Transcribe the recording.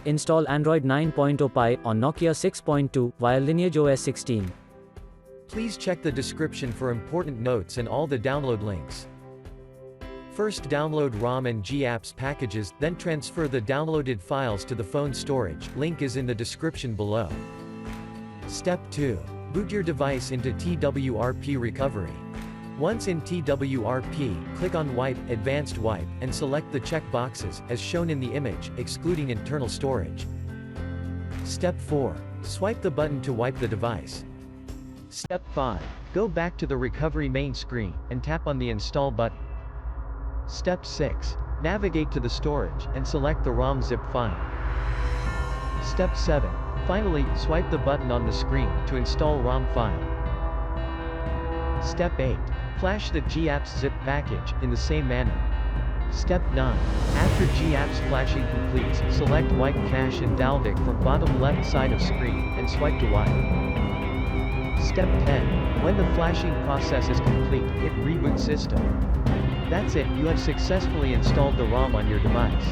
Install Android 9.0 Pie on Nokia 6.2 via LineageOS 16. Please check the description for important notes and all the download links. First download ROM and GApps packages, then transfer the downloaded files to the phone storage, link is in the description below. Step 2. Boot your device into TWRP recovery. Once in TWRP, click on Wipe, Advanced Wipe, and select the check boxes, as shown in the image, excluding internal storage. Step 4. Swipe the button to wipe the device. Step 5. Go back to the recovery main screen, and tap on the Install button. Step 6. Navigate to the storage, and select the ROM zip file. Step 7. Finally, swipe the button on the screen, to install ROM file. Step 8. Flash the GApps zip package, in the same manner. Step 9. After GApps flashing completes, select Wipe Cache and Dalvik from bottom left side of screen, and swipe to wipe. Step 10. When the flashing process is complete, hit Reboot System. That's it, you have successfully installed the ROM on your device.